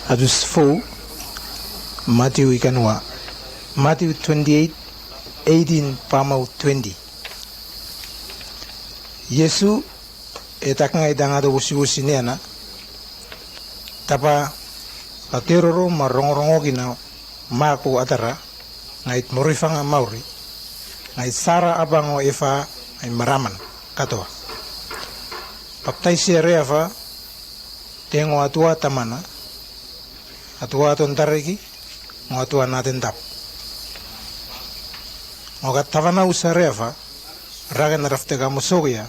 Adus 4, Matthew ikanwa, Matthew 28, 18 pamau 20. Yesu etakanga idangado usi nena, tapa pateroro marongorongo gina maku atara, ngait morifanga mauri, ngait sara abango efa ay maraman katoa. Baptaisi reafa, tengo atua tamana, atua tontareki, ngo atua natin tap. Ngo katavana usarefa, ragan raftega musogia,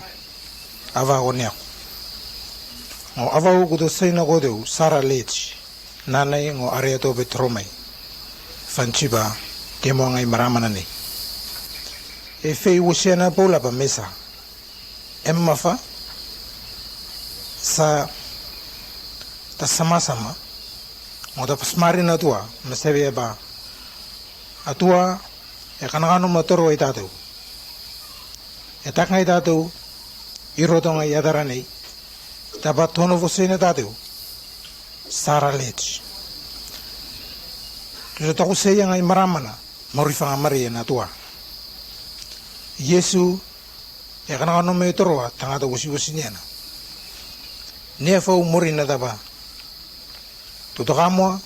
ava oniak. Ngo ava ugudo saina godeu, sara lech, nanay ngo areato betromay. Fanchiba, temo ngay maramanani. E fei wusiana pola pa mesa. Emma fa, sa ta sama-sama, ngo tapos marina tua, masebe ba, atua, e kanakano matoro ay tato. E tak ngay tato, iroto ngay yadaranay, tapat tono fosay na tato, sara lech. Tuso tako saya ngay maramana, morifang amari na tua. Yesu, e kanakano matoro at tangato usi-usi niya na. Niya fa umuri na taba. Tutokamo,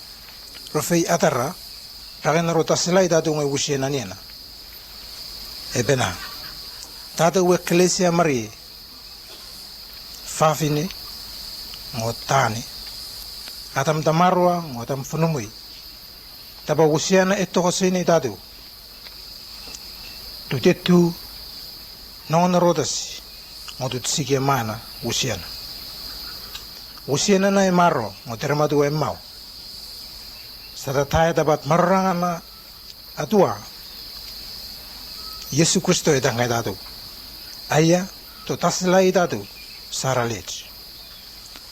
rofei atara, raken rota silay tato ngay usi na niya na. Ebena, tato eklesia mari, fafine, ngotane, atam tamarwa, ngotam funumuy, taba usi na ito kasi ni tato. Tutetu, nong narotas, ngotutsike mana usi na. Usiana na emaro, ngotermatu emau. Satataya dapat marangan na atua. Yesu Kristo etangay datu. Aya, to taslay datu, saralech.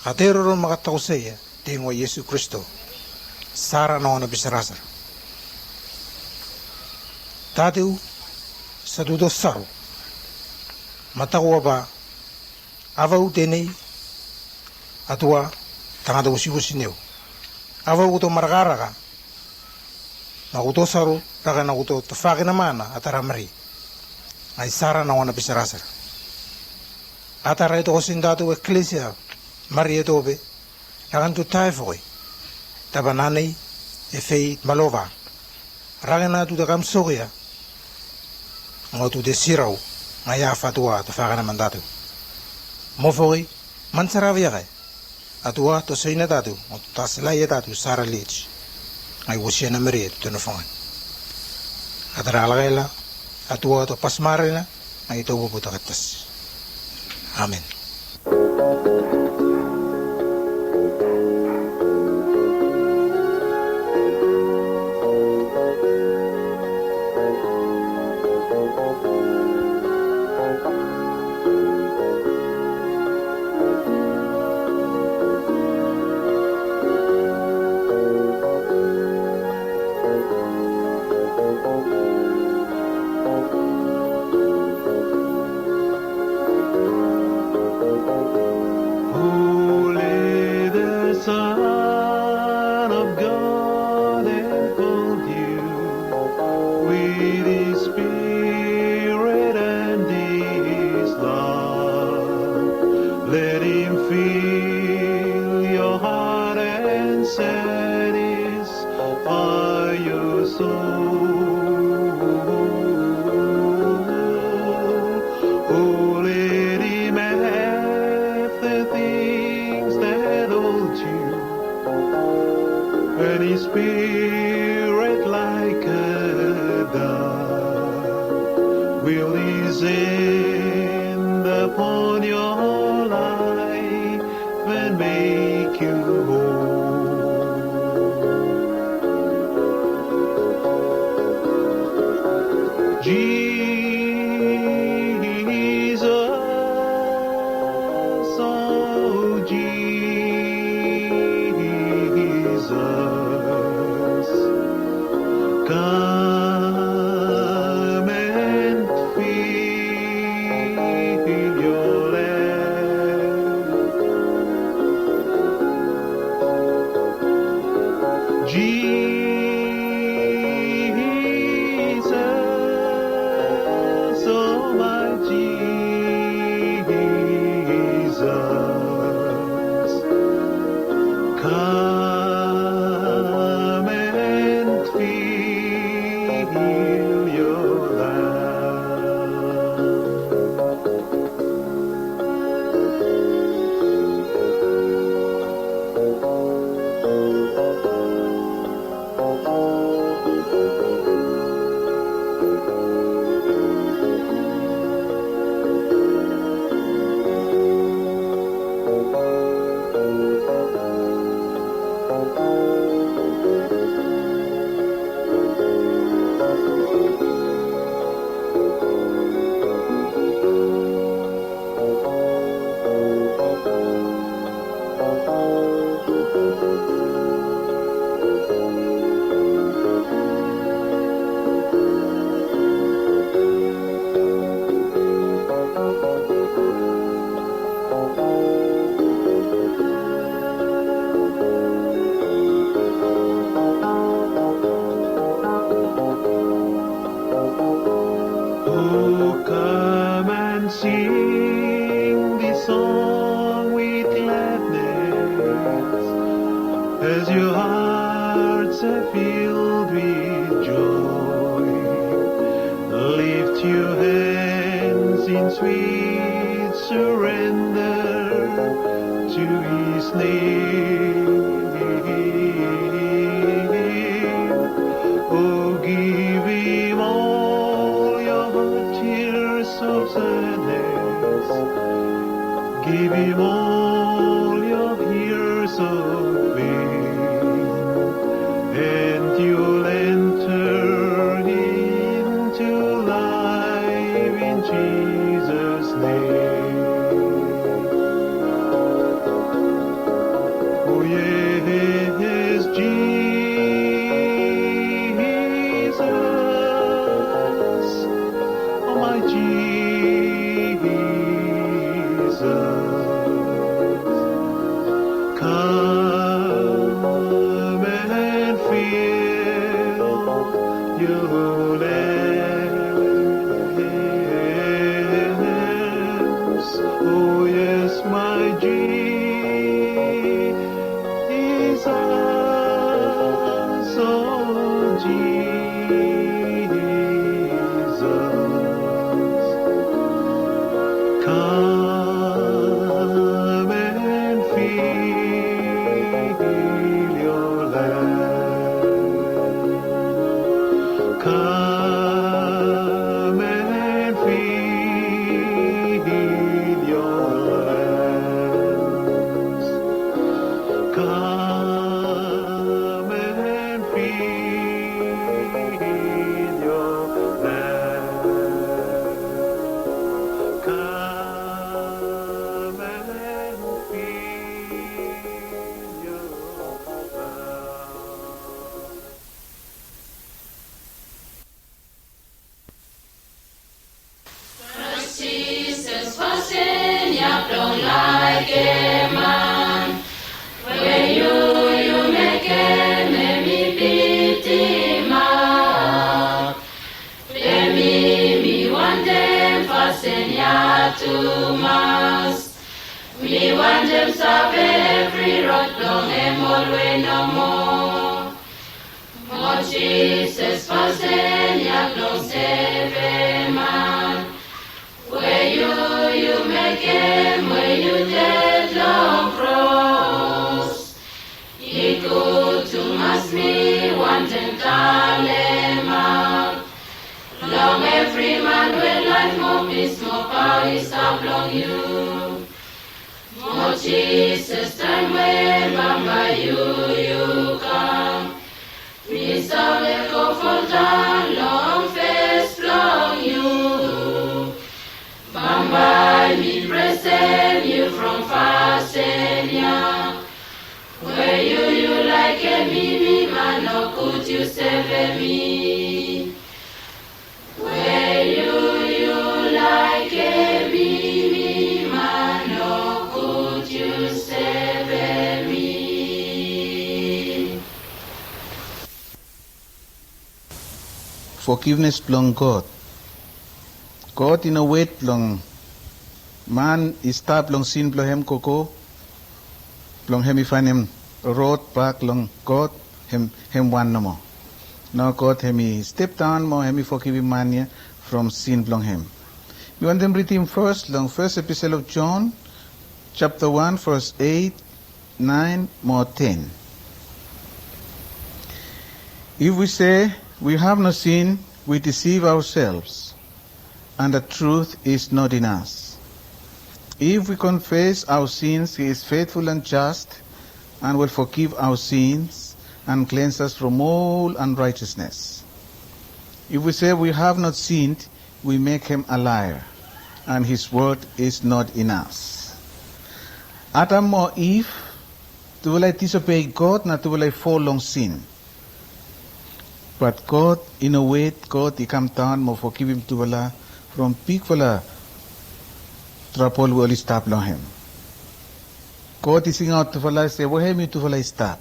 Katero ron makatakusaya, tingo Yesu Kristo. Sara na ona bisarasar. Tatu, sa dudos saru. Matakuwa ba, avaw tenay, atua tangada usi-usi neu. Ava uto margaraka. Nakuto saru, raka nakuto tafaki na mana atara mari. Ay sara na wana pisarasar. Atara ito kosindatu eklesia, mari ito be, rakan tu tayo fokoy. Taba nanay, efei malova. Raka na tu takam sokya. Ngo tu desiraw, ngaya fatua tafaki na mandatu. Mofokoy, mansaravi kay. Atua to say na tatu, o tasilay tatu sara lech, ay wusya na meri ito nafangan. At ralagayla, atua to pasmare na, ay ito bubutakatas. Amen. as your hearts are filled with joy. Lift your hands in sweet surrender to His name. Oh, give Him all your tears of sadness. Give Him all your years of pain, and you'll enter into life in Jesus' name. Oh yes, Jesus, oh my Jesus, come and fill your lamps. Oh yes, my Jesus, oh Jesus, come and fill your lamp. Come and fill your lamps. Come and fill your lamps. Come and fill your lamps. Jesus was in your blood like a man. When you make me pity mark. Me want them fasten ya to mass. We want them serve every road long and all way no more. Oh Jesus fasten ya blood save a man. Where you make him, where you dead long cross. He good to mass me, want and kalema. Long every man with life, more peace, more power is upon you. Oh Jesus, time when Bamba you come. Me saw go for down, long face long you. Bamba, me present you from Fasenia. Where you like a me man, or could you save me? Where you like a me man, or could you save me? Forgiveness belong God. God in a wait long man is stop long sin belong him koko belong him if him road back long God him one no more. Now God him step down more him forgive him man from sin belong him. You want them read him first long first epistle of John chapter 1 verse 8, 9 more 10. If we say we have no sin, we deceive ourselves, and the truth is not in us. If we confess our sins, He is faithful and just, and will forgive our sins and cleanse us from all unrighteousness. If we say we have not sinned, we make Him a liar, and His word is not in us. Adam or Eve, do I disobey God, not do I fall long sin? But God, in a way, God, He come down, more forgive him to Allah, from big fella, trouble will stop long him. God is sing out to Allah, say, where have me to Allah stop?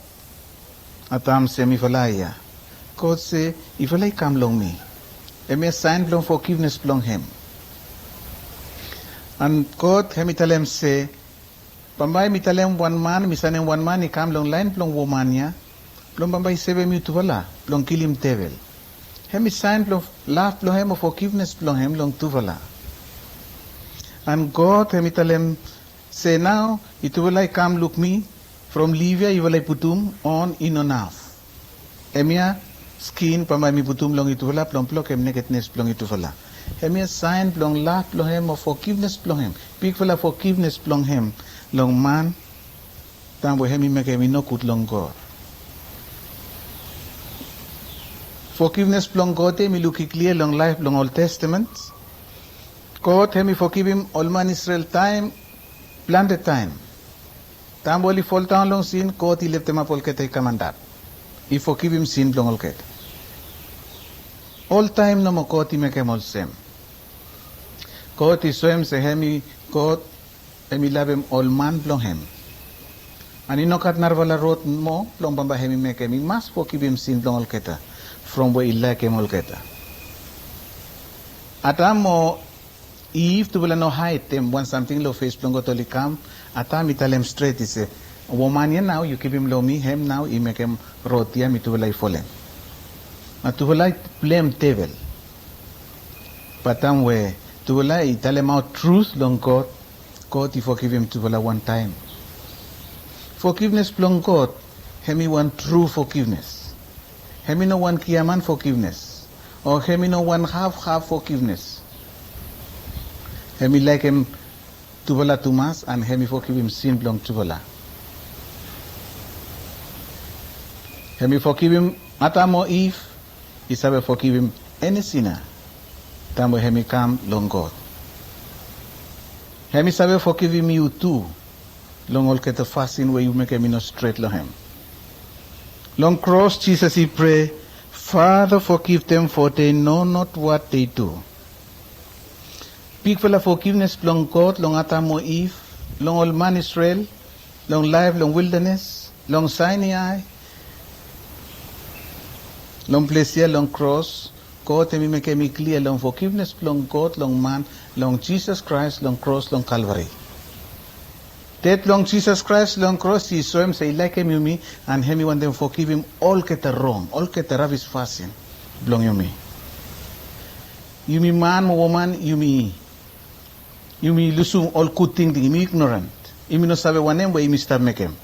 Adam say, me falaya. God say, if Allah come long me, and me sign long forgiveness long him. And God, he tell him say, Pambay mitalem one man, misanem one man, ikam long line plong womania, plong pambay sebe mi tuvala, plong kilim tevel. Hem is sign plong love plong hem of forgiveness plong hem long tuvala. And God hem italem say now, ituvalay come look me, from Livia iwalay putum on inonaf. Emia skin pambay mi putum long ituvala, plong plong hem neketnes plong ituvala. Hemi sign plong love plong hem of forgiveness plong hem. Pig for forgiveness plong hem. Long man, tambo hemi make hemi no kut long God. Forgiveness plong God, mi luki clear long life long Old Testament. God hemi forgive him all man Israel time, planted time. Tambo li fall down long sin, God he left him up all kete commandap. He forgive him sin long all ket. All time no mo God he make him all same. God is so him say hemi God hemi labem all man plong hem. Ani no kat narvala rot mo plong bamba hemi make hemi mas forgive him sin plong all keta from where he like him all keta. Atamo Eve to wala no height them want something low face plong gotoli come atam italem straight is a woman yan now you keep him low me hem now he make him rot ya mi to wala folem. Na to wala blame table. Patam we to wala italem out truth long God. God, he forgive him to one time. Forgiveness plong God, hemi one true forgiveness. Hemi no one kiaman forgiveness. Or hemi no one half forgiveness. Hemi like him to tumas and hemi forgive him sin plong to Hemi forgive him atamo if, he sabe forgive him any sinner. Tamo hemi come long God. Hemi sabe forgive him you too. Long all get the fasting where you make him no straight lo him. Long cross Jesus he pray, Father forgive them for they know not what they do. Big fella forgiveness long God, long atamo Eve, long all man Israel, long life, long wilderness, long Sinai, long place here, long cross. God hemi make me clear long forgiveness long God, long man, long Jesus Christ, long cross, long Calvary. That long Jesus Christ, long cross, he saw him say like him you me, and hemi want them forgive him all get the wrong, all get the ravis fasting, belong you me. You me man, woman, you me lusum all good thing, you me ignorant. You me no sabe one name where you me start make him.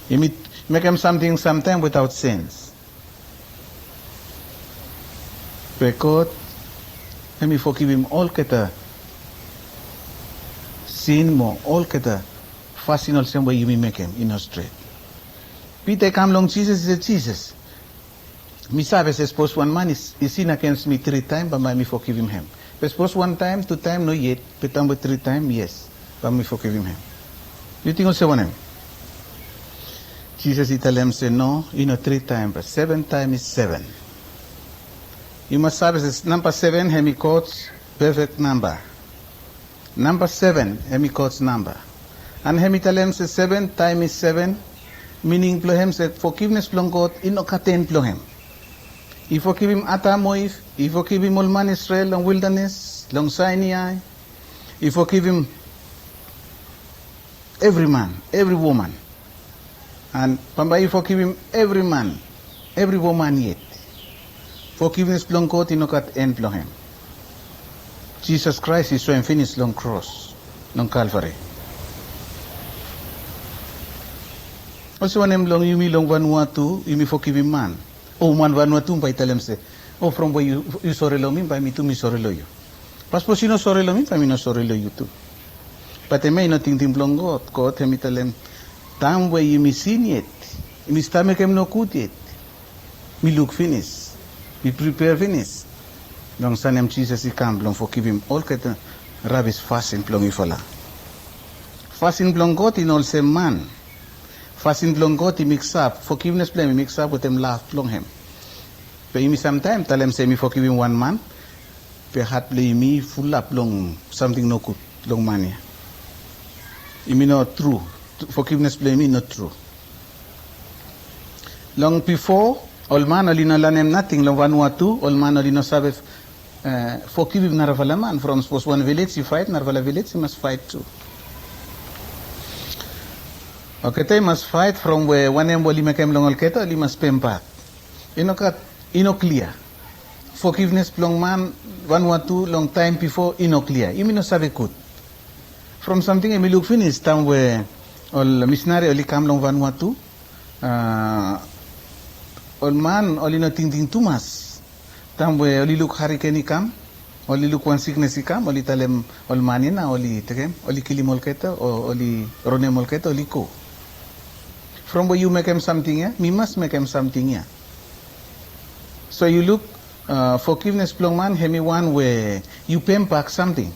You me make him something sometime without sense. God, let me forgive him all keta sin mo, all keta fasting all same way you may make him in a straight. Peter come long Jesus, he said, Jesus, me sabe, suppose one man is sin against me 3 times, but me forgive him. Suppose 1 time, 2 times, no yet, but 3 times, yes, but me forgive him. You think I'll say one him? Jesus he tell him, say, no, 3 times, but 7 times is 7. You must have this number 7, hemi quotes perfect number. Number 7, hemi quotes number. And hemi telem says 7 times is 7, meaning plohem said forgiveness plong God in okaten plohem. He forgive him atamoif, he forgive him all man Israel long wilderness, long Sinai. He forgive him every man, every woman. And Pamba he forgive him every man, every woman yet. Forgiveness plong God in okat en plohem. Jesus Christ is so finished long cross, long Calvary. Also when him long yumi long Vanuatu, yumi forgive him man. Oh man Vanuatu by tell him say, oh from where you sorry lo me, by me too me sorry lo you. Passport you no sorry lo me, by me no sorry lo you too. But I may not think him long God him tell him, time where you me sin yet, me stomach him no good yet. Me look finished. We prepare finish. Long sanem Jesus he come, long forgive him all ket rabbis fasting plong ifala. Fasting plong God in all same man. Fasting plong God he mix up. Forgiveness plong he mix up with them laugh plong him. But me sometime tell him say me forgive him 1 man. Pe hat play me full up long something no good long money. It me not true. Forgiveness play me not true. Long before all man only no learn nothing long Vanuatu, all man only no sabe forgive him narvala man from suppose one village he fight narvala village he must fight too. Okay, they must fight from where one emboli mekem long olketa, li must pempa. Clear. Forgiveness plong man, Vanuatu long time before, clear. You no sabe good. From something I look finish, time where all missionary only come long Vanuatu, all man only no ting too much. Time where only look hurricane come, only look one sickness come, only tell them all manina, only tegem, only kill molketa, or only rone molketa, only ko. From where you make him something, yeah, me must make him something, yeah. So you look, forgiveness plong man, hemi one where you pay back something.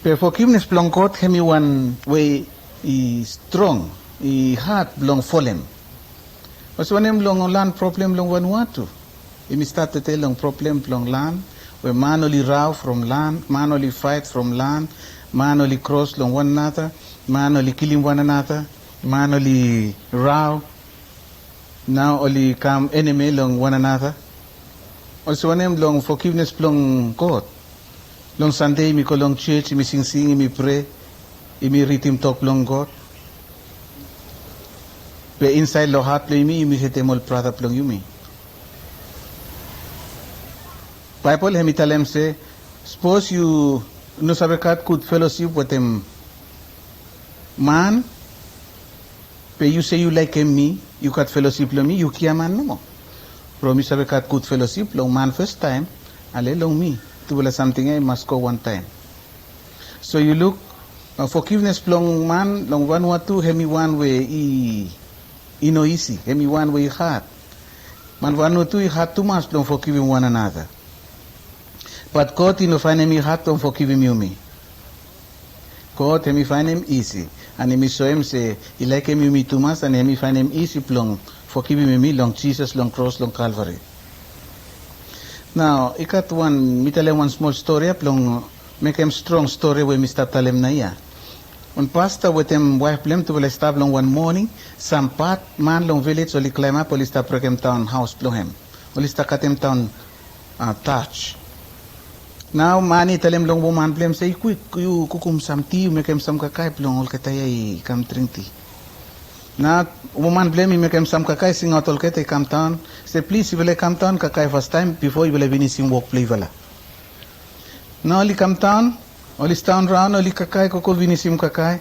But forgiveness plong God, hemi one way is strong, he hard plong fallen. Mas one em long land problem long Vanuatu. He start to tell long problem plong land, where man only row from land, man only fight from land, man only cross long one another, man only killing one another, man only row. Now only come enemy long one another. Also one long forgiveness plong God. Long Sunday mi ko long church, mi sing, mi pray, mi read him talk long God. But inside lo heart play mi hete mol prada plong yumi. Bible hemi talem say, suppose you no sabe kat good fellowship with them man, but you say you like me, you got fellowship lo me, you kia man no mo. Promise sabe kat good fellowship long man first time, ale long me. To will something I must go one time. So you look, forgiveness long man, long Vanuatu, hemi one way no easy, hemi one way hard. Man Vanuatu hard too much, don't forgiving one another. But God no find him hard, don't forgiving you me. God hemi find him easy. And hemi show him say, he like him you me too much, and hemi find him easy plong, forgiving me long Jesus, long cross, long Calvary. Now, ikat one, mitale one small story, plong make him strong story where Mr. Talem na iya. On pastor with him wife blame to will stop long one morning, some part man long village only climb up, only stop break him town house plong him. Only stop cut him town touch. Now mani talem long woman blame say quick you kukum some tea, you make him some kakai plong all kataya come drink tea. Now, woman blame me, make him some kakai sing out all kete come town. Say, please, you will come town kakai first time before you will finish in work play vala. Now, only come town, only stand round, only kakai koko finish him kakai.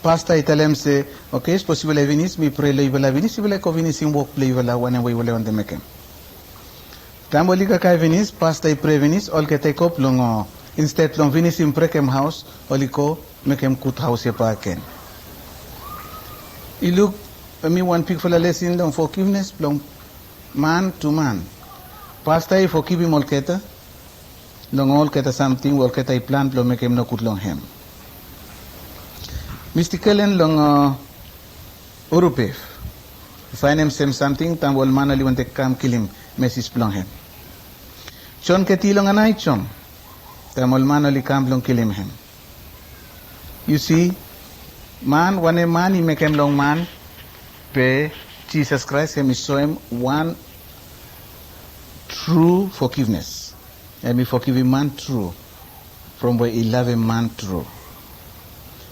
Pastor, I tell him say, okay, suppose you will finish, me pray you will finish, you will go finish in work play vala whenever you will want to make him. Time only kakai finish, pastor I pray finish, all kete kop long instead long finish him break him house, only ko make him cut house yepa again. You look, me one pick for a lesson on forgiveness from man to man. Pastor, I forgive him all keta. Long all keta something, all keta I plan to make him no good long him. Mr. Kellen long Urupef. Find him same something, tam wal man ali want to come kill him, message long him. Chon keti long anay chon. Tam wal man ali come long kill him. You see, man, one man, he make him long man, pay Jesus Christ, he show him one true forgiveness. And he forgive him man true, from where he love him man true.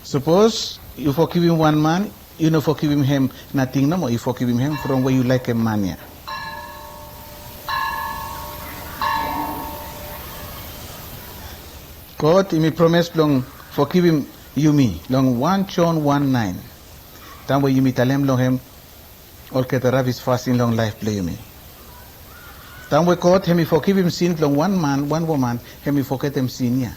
Suppose you forgive him one man, you know forgive him nothing no more, you forgive him from where you like a man here. God, he may promise long, forgive him you me, long 1 John 1:9. Tambo you me talem long him, all keta ravis fasting long life play you me. Tambo God, he me forgive him sin long one man, one woman, he me forget him sin ya.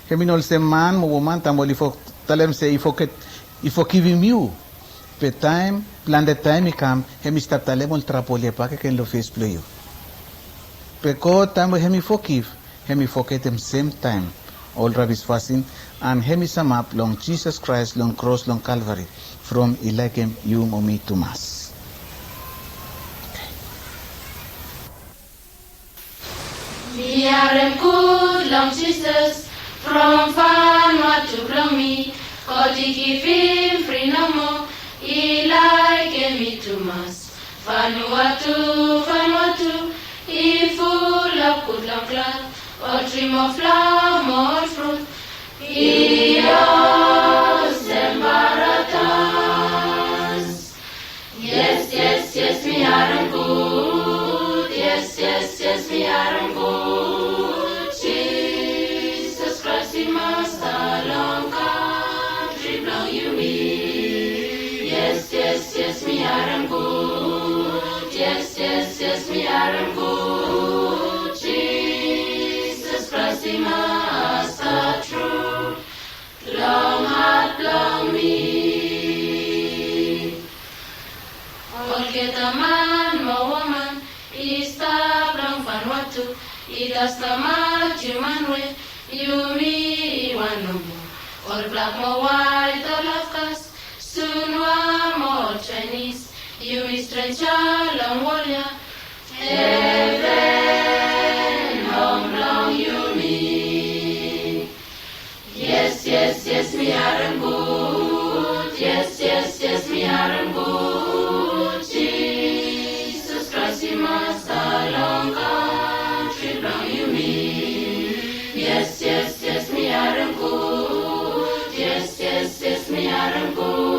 He me no say man, woman, tambo li talem say he forgive him you. The time, plan the time he come, he me start talem all trapole pa ke lo face play you. But God, tambo he me forget him same time. All rabbis fasting, and hemi sum up long Jesus Christ, long cross, long Calvary, from Eliakim, you or me to mass. Me are good long Jesus, from Vanuatu long me, God he give him free no more, Eliakim me to mass. Vanuatu, he full of good long glad. Or dream of flower, more fruit. He was me am good. Yes, yes, yes, me am good. Jesus Christ, the Master true. Long heart, long me. All get a man, more woman, is the long Vanuatu. It has the much human way, you me one no more. All black, more white, all of us, soon one more Chinese. You me stranger, long warrior, heaven, long you me. Yes, yes, yes, me are good. Yes, yes, yes, me are good. Jesus Christ, the Master, long country, long you me. Yes, yes, yes, me are good. Yes, yes, yes, me are good.